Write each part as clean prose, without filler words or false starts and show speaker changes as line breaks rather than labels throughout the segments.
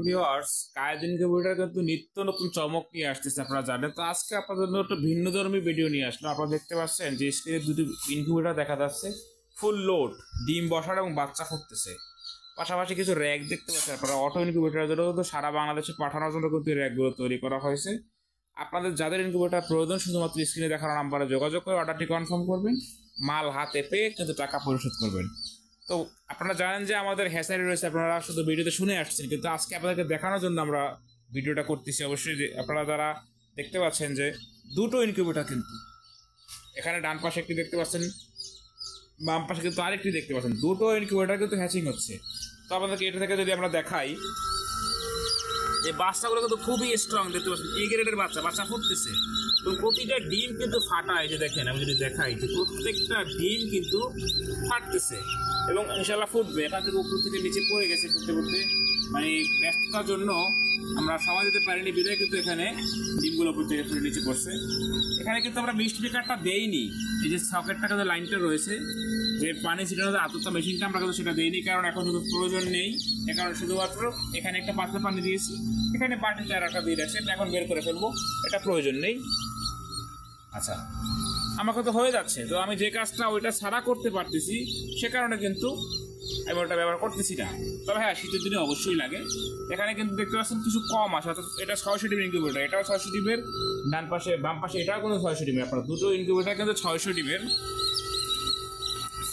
Viewers, Quaid incubator কিন্তু নিত্য নতুন চমক নিয়ে আসতেছে, আপনারা জানেন। তো আজকে আপনাদের জন্য একটা ভিন্নধর্মী ভিডিও নিয়ে আসলো। আপনারা দেখতে পাচ্ছেন যে স্ক্রিনে দুটি ইনকিউবেটর দেখা যাচ্ছে, ফুল লোড ডিম বসার এবং বাচ্চা ফুটতেছে। পাশাপাশি কিছু র্যাক দেখতে পাচ্ছেন আপনারা। অটো ইনকিউবেটরের জন্য কিন্তু সারা বাংলাদেশে পাঠানোর জন্য কিন্তু র্যাকগুলো তৈরি করা হয়েছে। আপনাদের যাদের ইনকিউবেটর প্রয়োজন শুধুমাত্র স্ক্রিনে দেখানো নাম্বারে যোগাযোগ করে অর্ডারটি কনফার্ম করবেন, মাল হাতে পেয়ে কিন্তু টাকা পরিশোধ করবেন। তো আপনারা জানেন যে আমাদের হ্যাচারি রয়েছে, আপনারা শুধু ভিডিওতে শুনে আসছেন, কিন্তু আজকে আপনাদেরকে দেখানোর জন্য আমরা ভিডিওটা করতেছি। অবশ্যই আপনারা যারা দেখতে পাচ্ছেন যে দুটো ইনকিউবেটর, কিন্তু এখানে ডান পাশে একটি দেখতে পাচ্ছেন, বাম পাশে কিন্তু আরেকটি দেখতে পাচ্ছেন, দুটো ইনকিউবেটর কিন্তু হ্যাচিং হচ্ছে। তো আপনাদেরকে এটা থেকে যদি আমরা দেখাই যে বাচ্চাগুলো কিন্তু খুবই স্ট্রং, দেখতে পাচ্ছেন এ গ্রেডের বাচ্চা ফুটতেছে। তো প্রতিটা ডিম কিন্তু ফাটা, এই যে দেখেন আমি যদি দেখাই যে প্রত্যেকটা ডিম কিন্তু ফাটতেছে এবং ইনশাল্লাহ ফুটবে। এখান থেকে উপর থেকে নিচে পড়ে গেছে ফুটতে ফুটতে, মানে ব্যস্ততার জন্য আমরা সময় দিতে পারিনি বিদায় কিন্তু এখানে ডিমগুলো উপর থেকে ফুটে নিচে পড়ছে। এখানে কিন্তু আমরা মিস্ট মেকারটা দেইনি, এই যে সকেটটা কিন্তু লাইনটা রয়েছে, যে পানি ছিটানো আততা মেশিনটা আমরা কিন্তু সেটা দেইনি, কারণ এখন শুধু প্রয়োজন নেই। এ কারণে শুধুমাত্র এখানে একটা পাত্রে পানি দিয়েছি, এখানে বাটি চারাটা দিয়ে রাখছি, এটা এখন বের করে ফেলবো, এটা প্রয়োজন নেই। আচ্ছা, আমাকে তো হয়ে যাচ্ছে, তো আমি যে কাজটা ওইটা ছাড়া করতে পারতেছি, সে কারণে কিন্তু আমি ওটা ব্যবহার করতেছি না। তবে হ্যাঁ, শীতের দিনে অবশ্যই লাগে। এখানে কিন্তু দেখতে পাচ্ছেন কিছু কম আসে, অর্থাৎ এটা 600 ডিমের ইনকিউবেটর, এটাও 600 ডিমের, ডান পাশে বাম পাশে এটাও কিন্তু 600 ডিমের। আপনার দুটো ইনকিউবেটর কিন্তু 600 ডিমের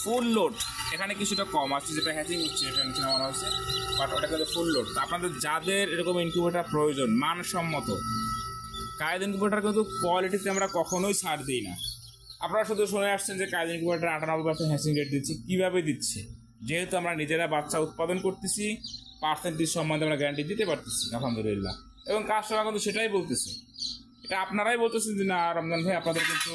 ফুল লোড। এখানে কিছুটা কম আসছে, যেটা হ্যাচিং হচ্ছে এখানে নেওয়া হয়েছে, বাট ওটা কিন্তু ফুল লোড। আপনাদের যাদের এরকম ইনকিউবেটর প্রয়োজন মানসম্মত, কায়েদ ইনকিউবেটর কিন্তু কোয়ালিটিতে আমরা কখনোই ছাড় দিই না। আপনারা শুধু শুনে আসছেন যে কায়েদ ইনকিউবেটর 98% হ্যাচিং রেট দিচ্ছে। কীভাবে দিচ্ছে? যেহেতু আমরা নিজেরা বাচ্চা উৎপাদন করতেছি, পার্সেন্টেজ সম্বন্ধে আমরা গ্যারান্টি দিতে পারতেছি আলহামদুলিল্লাহ, এবং কাস্টমার কিন্তু সেটাই বলতেছে। এটা আপনারাই বলতেছেন যে না রমজান ভাই, আপনাদের কিন্তু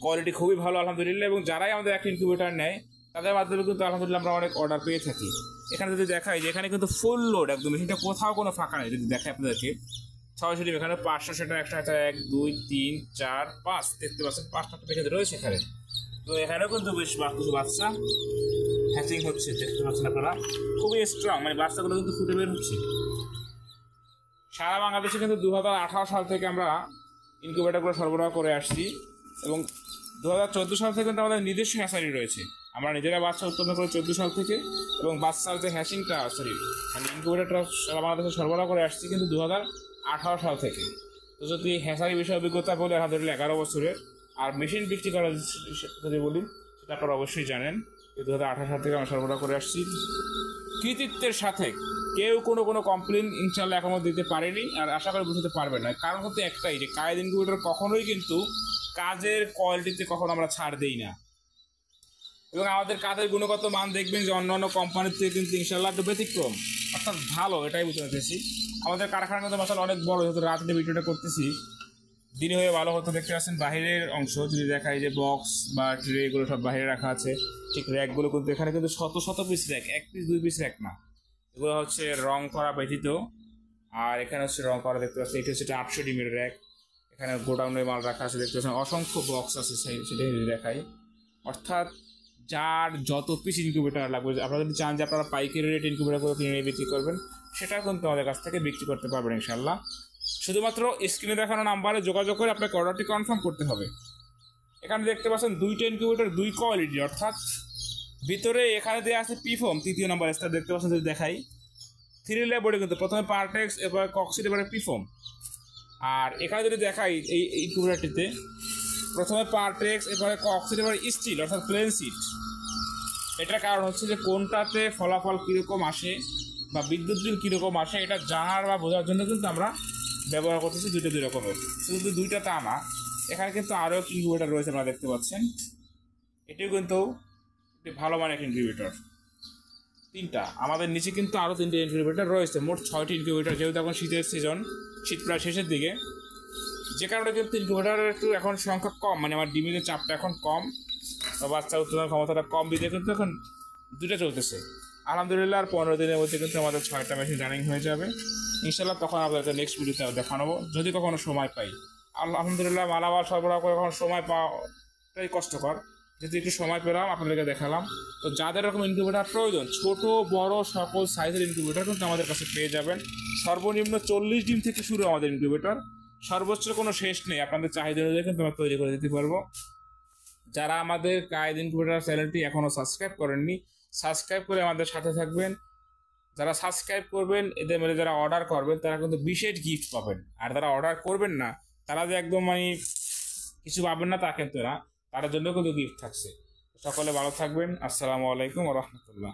কোয়ালিটি খুবই ভালো আলহামদুলিল্লাহ, এবং যারাই আমাদের একটা ইনকিউবেটর নেয় তাদের মাধ্যমে কিন্তু আলহামদুলিল্লাহ আমরা অনেক অর্ডার পেয়ে থাকি। এখানে যদি দেখাই যে এখানে কিন্তু ফুল লোড একদম, মেশিনটা কোথাও কোনো ফাঁকা নেই। যদি দেখাই আপনাদেরকে 600 ডিম, এখানে 500 সেটা 1 2 3 4 5 দেখতে পাচ্ছেন, 5টা পেকে রয়েছে এখানে। তো এখানেও কিন্তু বেশ কিছু বাচ্চা হ্যাচিং হচ্ছে, দেখতে পাচ্ছেন আপনারা, খুবই স্ট্রং, মানে বাচ্চাগুলো কিন্তু ফুটে বের হচ্ছে। সারা বাংলাদেশে কিন্তু 2018 সাল থেকে আমরা ইনকিউবেটরগুলো সরবরাহ করে আসছি, এবং 2014 সাল থেকে কিন্তু আমাদের নিজস্ব হ্যাচারি রয়েছে। আমরা নিজেরা বাচ্চা উৎপাদন করি 14 সাল থেকে, এবং বাচ্চার যে হ্যাচিংটা মানে ইনকিউবেটরটা সারা বাংলাদেশে সরবরাহ করে আসছি কিন্তু 2018 সাল থেকে। তো যদি হ্যাচারি বিষয়ে অভিজ্ঞতা বলে আলহামদুলিল্লাহ 11 বছরের। আর মেশিন বিক্রি করার যদি বলি, সেটা আপনারা অবশ্যই জানেন, 2018 সাল থেকে আমরা সরবরাহ করে আসছি কৃতিত্বের সাথে। কেউ কোনো কমপ্লেন ইনশাল্লাহ এখনো দিতে পারেনি, আর আশা করে বুঝতে পারবেন না। কারণ হচ্ছে একটাই, যে কায়েদ ইনকিউবেটর কখনোই কিন্তু কাজের কোয়ালিটিতে কখনো আমরা ছাড় দিই না, এবং আমাদের কাজের গুণগত মান দেখবেন যে অন্যান্য কোম্পানির থেকে কিন্তু ইনশাল্লাহ একটু ব্যতিক্রম, অর্থাৎ ভালো, এটাই বুঝতে পারতেছি। আমাদের কারখানা কিন্তু মশালা অনেক বড়, যেহেতু রাতে ভিডিওটা করতেছি, দিনে হয়ে ভালো হতো। দেখতে পাচ্ছেন বাহিরের অংশ যদি দেখাই, যে বক্স বা ট্রে এগুলো সব বাইরে রাখা আছে, ঠিক র্যাকগুলো কিন্তু এখানে কিন্তু শত piece rack, 1 piece 2 piece rack না, এগুলো হচ্ছে রং করা ব্যতীত। আর এখানে হচ্ছে রং করা, দেখতে পাচ্ছেন এটা হচ্ছে 800 ডিমের র্যাক। এখানে গোডাউনের মাল রাখা আছে, দেখতে পাচ্ছেন অসংখ্য বক্স আছে, সেটাই দেখাই। অর্থাৎ যার যত পিস ইনকিউবেটর লাগবে, আপনারা যদি চান যে আপনারা পাইকারি রেট ইনকিউবেটরগুলো কিনে বিক্রি করবেন, সেটাও কিন্তু আমাদের কাছ থেকে বিক্রি করতে পারবেন ইনশাল্লাহ। শুধুমাত্র স্ক্রিনে দেখানো নাম্বারে যোগাযোগ করে আপনাকে অর্ডারটি কনফার্ম করতে হবে। এখানে দেখতে পাচ্ছেন দুইটা ইনকিউবেটর, 2 কোয়ালিটি, অর্থাৎ ভিতরে এখানে দেওয়া আছে পিফোম 3য় নাম্বার স্টার, দেখতে পাচ্ছেন যদি দেখাই 3 লেয়ার কিন্তু প্রথমে পার্টেক্স, এবার কক্সিড, এবারে পিফোম। আর এখানে যদি দেখাই এই ইনকিউবেটরটিতে প্রথমে পার্টেক্স, এবারে কক্সিড, এবারে স্টিল, অর্থাৎ প্লেন সিট। এটার কারণ হচ্ছে যে কোনটাতে ফলাফল কীরকম আসে বা বিদ্যুৎ বিল কীরকম আসে, এটা জানার বা বোঝার জন্য কিন্তু আমরা ব্যবহার করতেছি দুইটা 2 রকমের। শুধু দুইটা তা না, এখানে কিন্তু আরও ইনকিউবেটর রয়েছে, আপনারা দেখতে পাচ্ছেন। এটিও কিন্তু একটি ভালো মানের ইনকিউবেটর। 3টা, আমাদের নিচে কিন্তু আরও 3টে ইনকিউবেটর রয়েছে, মোট 6টি ইনকিউবেটর। যেহেতু এখন শীতের সিজন, শীত প্রায় শেষের দিকে, যে কারণে কিন্তু ইনকিউবেটরের একটু এখন সংখ্যা কম, মানে আমার ডিমের চাপটা এখন কম, বাচ্চা উৎপাদন ক্ষমতাটা কম দিতে কিন্তু এখন 2টা চলতেছে আলহামদুলিল্লাহ। আর 15 দিনের মধ্যে কিন্তু আমাদের 6টা মেশিন রানিং হয়ে যাবে ইনশাল্লাহ। তখন আপনাদের নেক্সট ভিডিওতে দেখানো, যদি কখনো সময় পাই। আলহামদুলিল্লাহ মালামাল সরবরাহ করে কখনো সময় পাওয়াটাই কষ্টকর, যেহেতু একটু সময় পেলাম আপনাদেরকে দেখালাম। তো যাদের এরকম ইনকিউবেটার প্রয়োজন, ছোট বড় সকল সাইজের ইনকিউবেটার কিন্তু আমাদের কাছে পেয়ে যাবেন। সর্বনিম্ন 40 ডিম থেকে শুরু আমাদের ইনকিউবেটার, সর্বোচ্চ কোনো শেষ নেই। আপনাদের চাহিদা অনুযায়ী কিন্তু আমরা তৈরি করে দিতে পারবো। যারা আমাদের কায়েদ ইনকিউবেটার চ্যানেলটি এখনও সাবস্ক্রাইব করেননি, সাবস্ক্রাইব করে আমাদের সাথে থাকবেন। যারা সাবস্ক্রাইব করবেন, এদের মধ্যে যারা অর্ডার করবেন তারা কিন্তু বিশেষ গিফট পাবেন। আর যারা অর্ডার করবেন না তারা যে একদম কিছু পাবেন না তা কিন্তু না, তার জন্য কিন্তু গিফট থাকছে। সকলে ভালো থাকবেন। আসসালামু আলাইকুম ওয়া রাহমাতুল্লাহ।